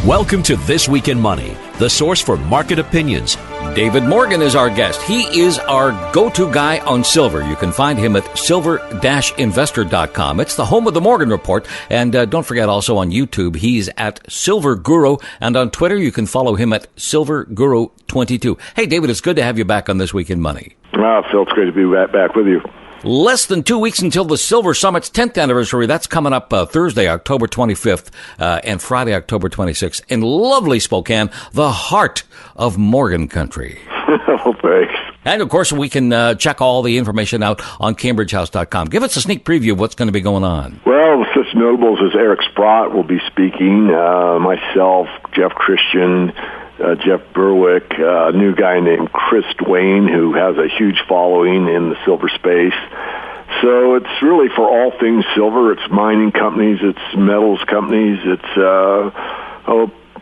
Welcome to This Week in Money, the source for market opinions. David Morgan is our guest. He is our go-to guy on silver. You can find him at silver-investor.com. It's the home of the Morgan Report. And don't forget, also on YouTube, he's at Silver Guru. And on Twitter, you can follow him at Silver Guru 22. Hey, David, it's good to have you back on This Week in Money. Phil, it's great to be back with you. Less than 2 weeks until the Silver Summit's 10th anniversary. That's coming up Thursday, October 25th, and Friday, October 26th, in lovely Spokane, the heart of Morgan country. Oh, thanks. And, of course, we can check all the information out on CambridgeHouse.com. Give us a sneak preview of what's going to be going on. Well, such notables as Eric Sprott will be speaking, myself, Jeff Christian, Jeff Berwick, a new guy named Chris Dwayne, who has a huge following in the silver space. So it's really for all things silver. It's mining companies, it's metals companies, it's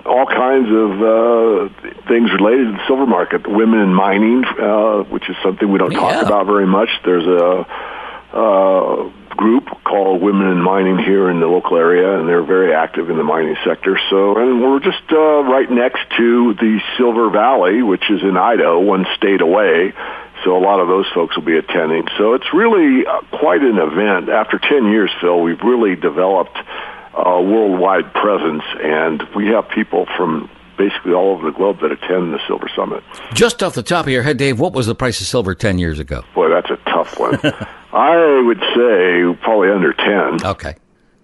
all kinds of things related to the silver market. Women in mining, which is something we don't talk about very much. There's a group called Women in Mining here in the local area, and they're very active in the mining sector. So, and we're just right next to the Silver Valley, which is in Idaho, one state away. So a lot of those folks will be attending. So it's really quite an event. After 10 years, Phil, we've really developed a worldwide presence, and we have people from basically all over the globe that attend the Silver Summit. Just off the top of your head, Dave, what was the price of silver 10 years ago? Boy, that's a tough one. I would say probably under 10. Okay.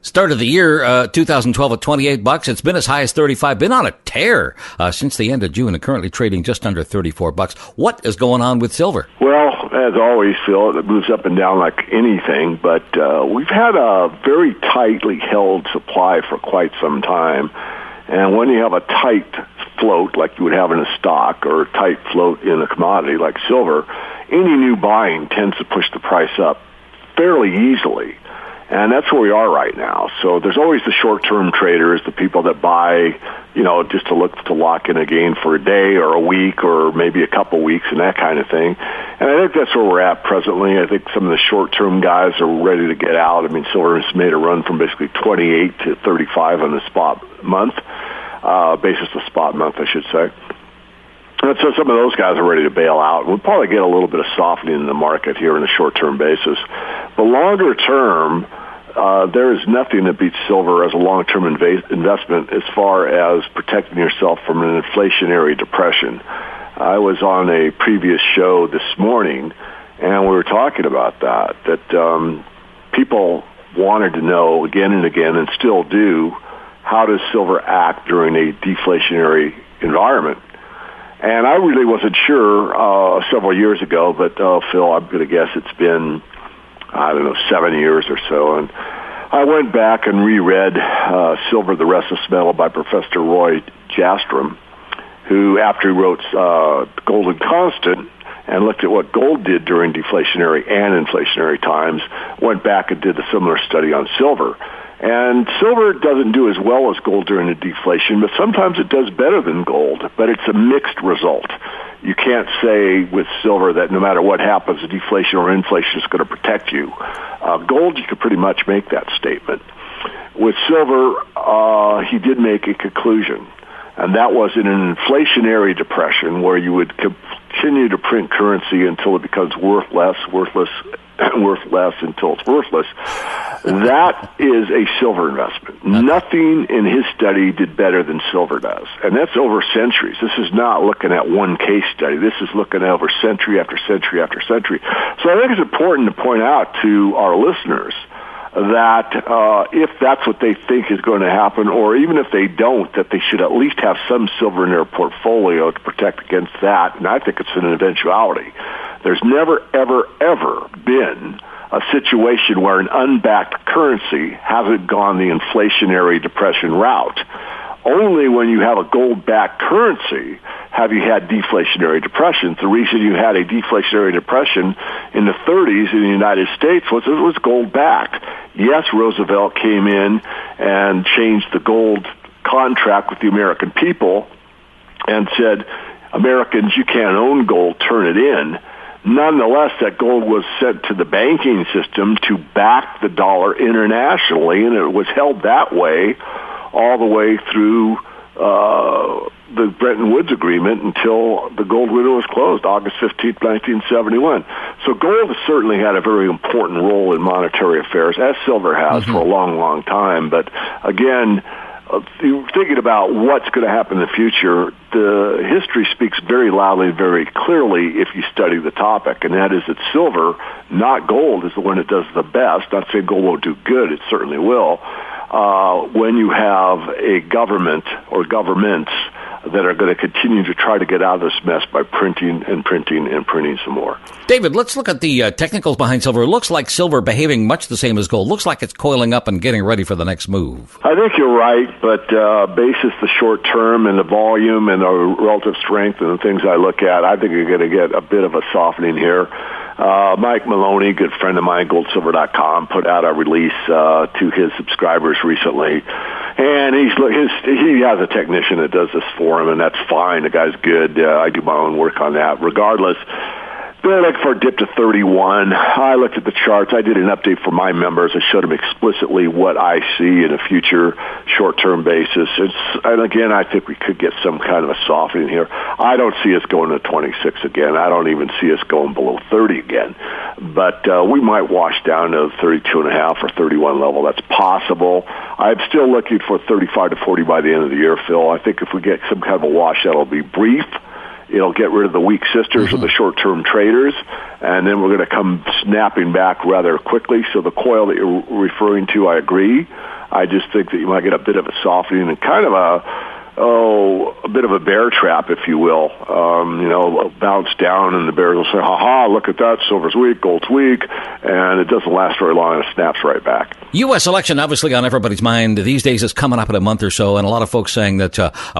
Start of the year, 2012 at $28. It's been as high as $35. Been on a tear since the end of June and currently trading just under $34. What is going on with silver? Well, as always, Phil, it moves up and down like anything, but we've had a very tightly held supply for quite some time. And when you have a tight float like you would have in a stock or a tight float in a commodity like silver, any new buying tends to push the price up fairly easily. And that's where we are right now. So there's always the short-term traders, the people that buy, just to look to lock in a gain for a day or a week or maybe a couple weeks and that kind of thing. And I think that's where we're at presently. I think some of the short-term guys are ready to get out. I mean, silver has made a run from basically 28 to 35 on the spot month, basis of spot month, I should say. And so some of those guys are ready to bail out. We'll probably get a little bit of softening in the market here on a short-term basis. But longer term, there is nothing that beats silver as a long-term investment as far as protecting yourself from an inflationary depression. I was on a previous show this morning, and we were talking about that people wanted to know again and again, and still do, how does silver act during a deflationary environment? And I really wasn't sure several years ago, but Phil, I'm going to guess it's been, 7 years or so. And I went back and reread Silver, the Restless Metal by Professor Roy Jastrom, who, after he wrote Golden Constant and looked at what gold did during deflationary and inflationary times, went back and did a similar study on silver. And silver doesn't do as well as gold during a deflation, but sometimes it does better than gold, but it's a mixed result. You can't say with silver that no matter what happens, deflation or inflation is going to protect you. Gold, you could pretty much make that statement. With silver, he did make a conclusion, and that was in an inflationary depression where you would continue to print currency until it becomes worth less until it's worthless. That is a silver investment. Nothing in his study did better than silver does. And that's over centuries. This is not looking at one case study. This is looking at over century after century after century. So I think it's important to point out to our listeners that if that's what they think is going to happen, or even if they don't, that they should at least have some silver in their portfolio to protect against that. And I think it's an eventuality. There's never, ever, ever been a situation where an unbacked currency hasn't gone the inflationary depression route. Only when you have a gold-backed currency have you had deflationary depressions. The reason you had a deflationary depression in the 30s in the United States was it was gold-backed. Yes, Roosevelt came in and changed the gold contract with the American people and said, Americans, you can't own gold, turn it in. Nonetheless, that gold was sent to the banking system to back the dollar internationally, and it was held that way all the way through the Bretton Woods Agreement until the gold window was closed, August 15th, 1971. So gold has certainly had a very important role in monetary affairs, as silver has for a long, long time. But again, thinking about what's going to happen in the future, the history speaks very loudly, very clearly if you study the topic, and that is that silver, not gold, is the one that does the best. Not saying gold won't do good, it certainly will. When you have a government or governments that are going to continue to try to get out of this mess by printing and printing and printing some more. David, let's look at the technicals behind silver. It looks like silver behaving much the same as gold. Looks like it's coiling up and getting ready for the next move. I think you're right, but basis the short term and the volume and the relative strength and the things I look at, I think you're going to get a bit of a softening here. Mike Maloney, good friend of mine, goldsilver.com, put out a release to his subscribers recently. And he has a technician that does this for him, and that's fine. The guy's good. I do my own work on that. Regardless, they're like for a dip to 31. I looked at the charts. I did an update for my members. I showed them explicitly what I see in a future short-term basis. And again, I think we could get some kind of a softening here. I don't see us going to 26 again. I don't even see us going below 30 again. But we might wash down to 32.5 or 31 level. That's possible. I'm still looking for 35 to 40 by the end of the year, Phil. I think if we get some kind of a wash, that'll be brief. It'll get rid of the weak sisters of the short-term traders, and then we're going to come snapping back rather quickly. So the coil that you're referring to, I agree. I just think that you might get a bit of a softening and kind of a bit of a bear trap, if you will. Bounce down, and the bears will say, ha-ha, look at that, silver's weak, gold's weak, and it doesn't last very long, and it snaps right back. U.S. election, obviously on everybody's mind these days, is coming up in a month or so, and a lot of folks saying that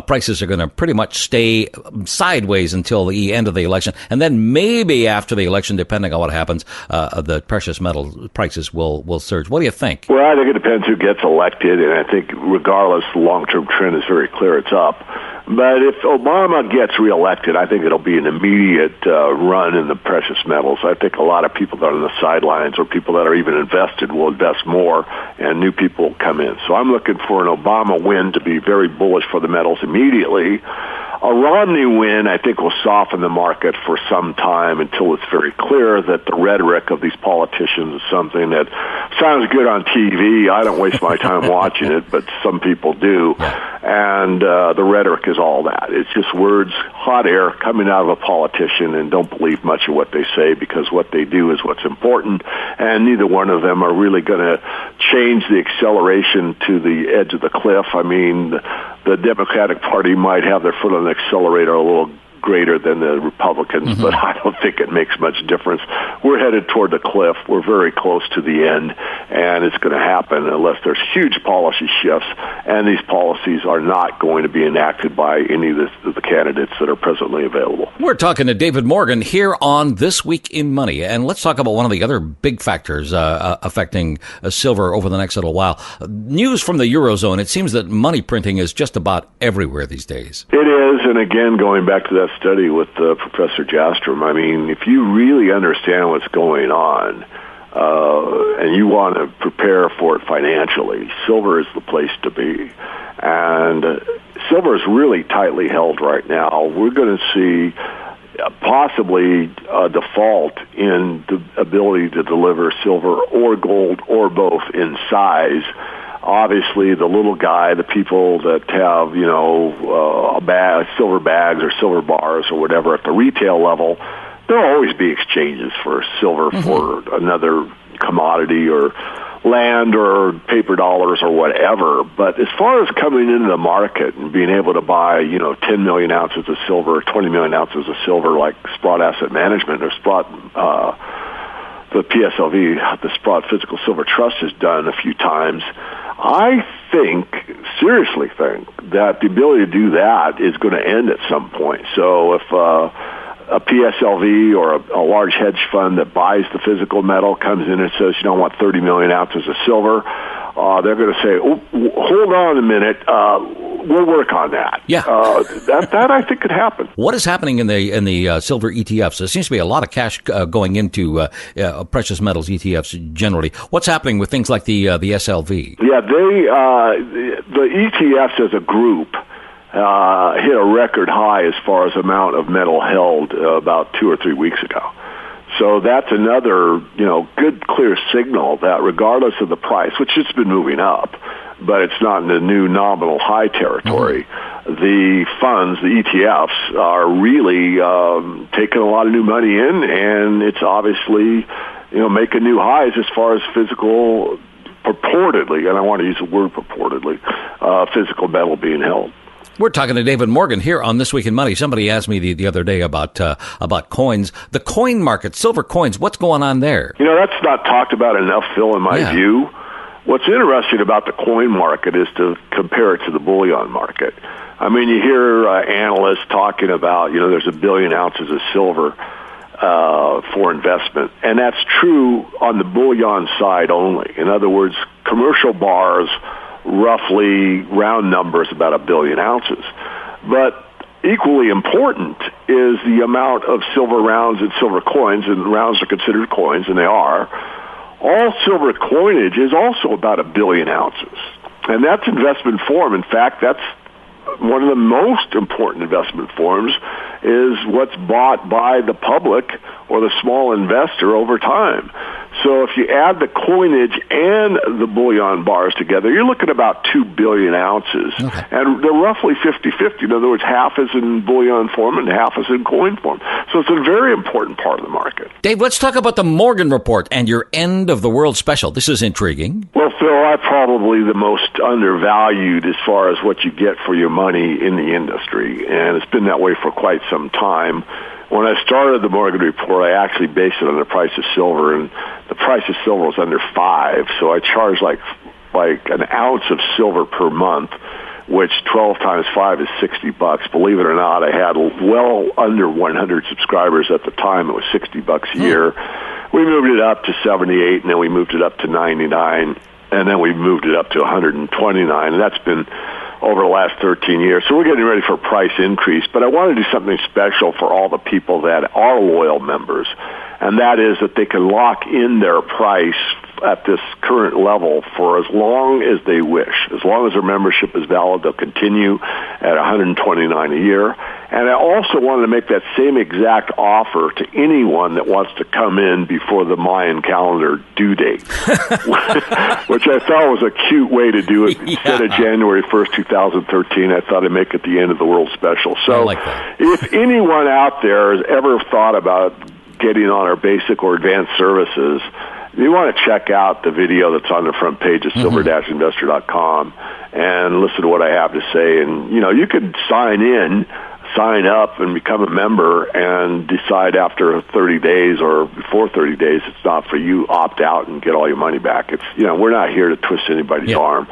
prices are going to pretty much stay sideways until the end of the election, and then maybe after the election, depending on what happens, the precious metal prices will surge. What do you think? Well, I think it depends who gets elected, and I think regardless, the long-term trend is very clear. It's up. But if Obama gets reelected, I think it'll be an immediate run in the precious metals. I think a lot of people that are on the sidelines or people that are even invested will invest more, and new people will come in. So I'm looking for an Obama win to be very bullish for the metals immediately. A Romney win, I think, will soften the market for some time until it's very clear that the rhetoric of these politicians is something that sounds good on TV. I don't waste my time watching it, but some people do. And the rhetoric is all that. It's just words, hot air coming out of a politician, and don't believe much of what they say, because what they do is what's important, and neither one of them are really going to change the acceleration to the edge of the cliff. I mean, the Democratic Party might have their foot on the accelerator a little greater than the Republicans, but I don't think it makes much difference. We're headed toward the cliff. We're very close to the end, and it's going to happen unless there's huge policy shifts, and these policies are not going to be enacted by any of the candidates that are presently available. We're talking to David Morgan here on This Week in Money, and let's talk about one of the other big factors affecting silver over the next little while. News from the Eurozone. It seems that money printing is just about everywhere these days. It is, and again, going back to that study with Professor Jastrom, I mean, if you really understand what's going on and you want to prepare for it financially, silver is the place to be. And silver is really tightly held right now. We're going to see possibly a default in the ability to deliver silver or gold or both in size. Obviously, the little guy, the people that have, silver bags or silver bars or whatever at the retail level, there'll always be exchanges for silver for another commodity or land or paper dollars or whatever. But as far as coming into the market and being able to buy, 10 million ounces of silver, 20 million ounces of silver like Sprott Asset Management or Sprott, the PSLV, the Sprott Physical Silver Trust, has done a few times, I seriously think that the ability to do that is going to end at some point. So if a PSLV or a large hedge fund that buys the physical metal comes in and says, I want 30 million ounces of silver, they're going to say, hold on a minute, we'll work on that. Yeah. That I think could happen. What is happening in the silver ETFs? There seems to be a lot of cash going into precious metals ETFs generally. What's happening with things like the SLV? Yeah, the ETFs as a group hit a record high as far as amount of metal held about 2 or 3 weeks ago. So that's another, good, clear signal that regardless of the price, which it's been moving up, but it's not in the new nominal high territory, the funds, the ETFs, are really taking a lot of new money in, and it's obviously, making new highs as far as physical, purportedly, and I want to use the word purportedly, physical metal being held. We're talking to David Morgan here on This Week in Money. Somebody asked me the other day about coins. The coin market, silver coins, what's going on there? That's not talked about enough, Phil, in my view. What's interesting about the coin market is to compare it to the bullion market. I mean, you hear analysts talking about, there's 1 billion ounces of silver for investment, and that's true on the bullion side only. In other words, commercial bars, roughly round numbers, about 1 billion ounces. But equally important is the amount of silver rounds and silver coins, and rounds are considered coins, and they are. All silver coinage is also about 1 billion ounces. And that's investment form. In fact, that's one of the most important investment forms, is what's bought by the public or the small investor over time. So if you add the coinage and the bullion bars together, you're looking at about 2 billion ounces. Okay. And they're roughly 50-50. In other words, half is in bullion form and half is in coin form. So it's a very important part of the market. Dave, let's talk about the Morgan Report and your end of the world special. This is intriguing. Well, Phil, I'm probably the most undervalued as far as what you get for your money in the industry. And it's been that way for quite some time. When I started the Morgan Report, I actually based it on the price of silver, and the price of silver was under $5. So I charged like an ounce of silver per month, which 12 times 5 is $60. Believe it or not, I had well under 100 subscribers at the time. It was $60 a year. We moved it up to 78, and then we moved it up to 99, and then we moved it up to 129, and that's been over the last 13 years. So we're getting ready for a price increase, but I want to do something special for all the people that are loyal members, and that is that they can lock in their price at this current level for as long as they wish. As long as their membership is valid, they'll continue at $129 a year. And I also wanted to make that same exact offer to anyone that wants to come in before the Mayan calendar due date, which I thought was a cute way to do it. Instead of January 1st, 2013, I thought I'd make it the end of the world special. So if anyone out there has ever thought about getting on our basic or advanced services, you want to check out the video that's on the front page of silver-investor.com and listen to what I have to say. And, you could sign up and become a member and decide after 30 days or before 30 days it's not for you, opt out and get all your money back. It's, we're not here to twist anybody's arm.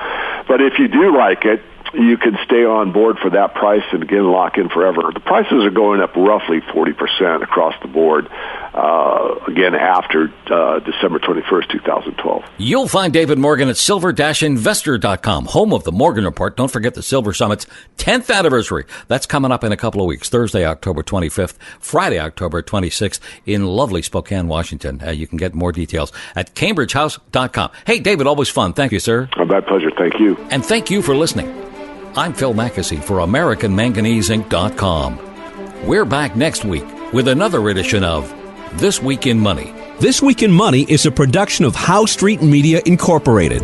But if you do like it, you can stay on board for that price and, again, lock in forever. The prices are going up roughly 40% across the board, again, after December 21st, 2012. You'll find David Morgan at silver-investor.com, home of the Morgan Report. Don't forget the Silver Summit's 10th anniversary. That's coming up in a couple of weeks, Thursday, October 25th, Friday, October 26th, in lovely Spokane, Washington. You can get more details at cambridgehouse.com. Hey, David, always fun. Thank you, sir. My pleasure. Thank you. And thank you for listening. I'm Phil Mackesy for AmericanManganeseInc.com. We're back next week with another edition of This Week in Money. This Week in Money is a production of Howe Street Media Incorporated.